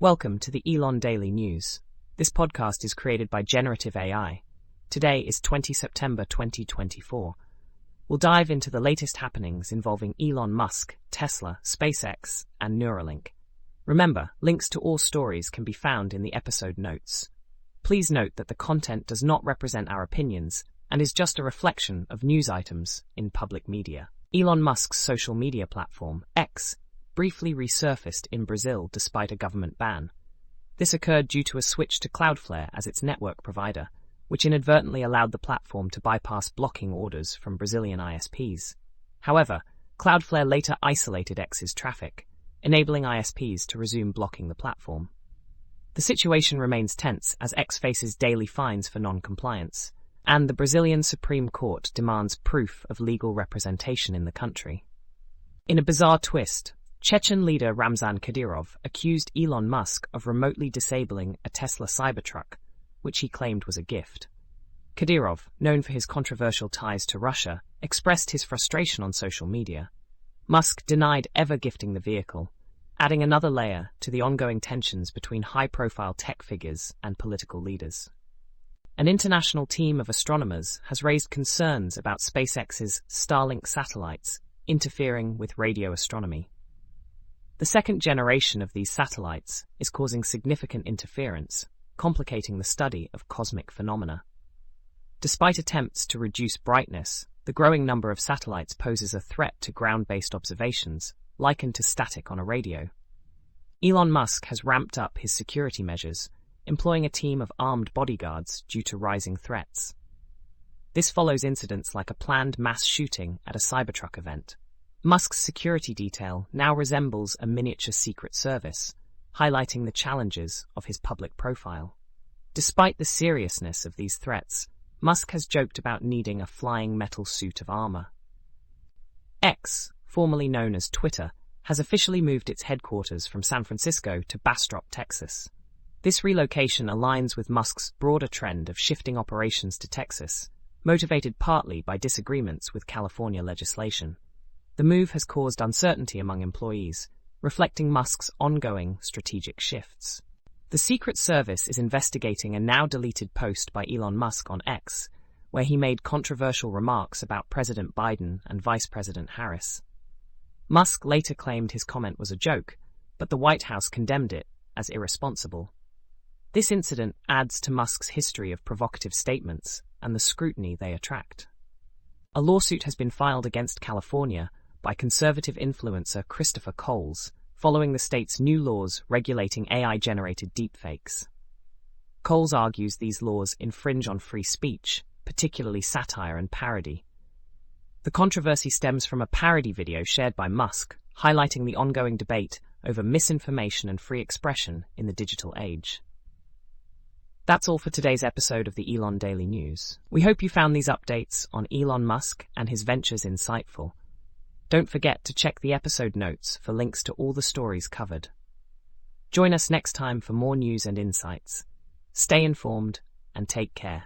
Welcome to the Elon Daily News. This podcast is created by Generative AI. Today is 20 September 2024. We'll dive into the latest happenings involving Elon Musk, Tesla, SpaceX, and Neuralink. Remember, links to all stories can be found in the episode notes. Please note that the content does not represent our opinions and is just a reflection of news items in public media. Elon Musk's social media platform, X, briefly resurfaced in Brazil despite a government ban. This occurred due to a switch to Cloudflare as its network provider, which inadvertently allowed the platform to bypass blocking orders from Brazilian ISPs. However, Cloudflare later isolated X's traffic, enabling ISPs to resume blocking the platform. The situation remains tense as X faces daily fines for non-compliance, and the Brazilian Supreme Court demands proof of legal representation in the country. In a bizarre twist, Chechen leader Ramzan Kadyrov accused Elon Musk of remotely disabling a Tesla Cybertruck, which he claimed was a gift. Kadyrov, known for his controversial ties to Russia, expressed his frustration on social media. Musk denied ever gifting the vehicle, adding another layer to the ongoing tensions between high-profile tech figures and political leaders. An international team of astronomers has raised concerns about SpaceX's Starlink satellites interfering with radio astronomy. The second generation of these satellites is causing significant interference, complicating the study of cosmic phenomena. Despite attempts to reduce brightness, the growing number of satellites poses a threat to ground-based observations, likened to static on a radio. Elon Musk has ramped up his security measures, employing a team of armed bodyguards due to rising threats. This follows incidents like a planned mass shooting at a Cybertruck event. Musk's security detail now resembles a miniature Secret Service, highlighting the challenges of his public profile. Despite the seriousness of these threats, Musk has joked about needing a flying metal suit of armor. X, formerly known as Twitter, has officially moved its headquarters from San Francisco to Bastrop, Texas. This relocation aligns with Musk's broader trend of shifting operations to Texas, motivated partly by disagreements with California legislation. The move has caused uncertainty among employees, reflecting Musk's ongoing strategic shifts. The Secret Service is investigating a now-deleted post by Elon Musk on X, where he made controversial remarks about President Biden and Vice President Harris. Musk later claimed his comment was a joke, but the White House condemned it as irresponsible. This incident adds to Musk's history of provocative statements and the scrutiny they attract. A lawsuit has been filed against California by conservative influencer Christopher Coles, following the state's new laws regulating AI-generated deepfakes. Coles argues these laws infringe on free speech, particularly satire and parody. The controversy stems from a parody video shared by Musk, highlighting the ongoing debate over misinformation and free expression in the digital age. That's all for today's episode of the Elon Daily News. We hope you found these updates on Elon Musk and his ventures insightful. Don't forget to check the episode notes for links to all the stories covered. Join us next time for more news and insights. Stay informed and take care.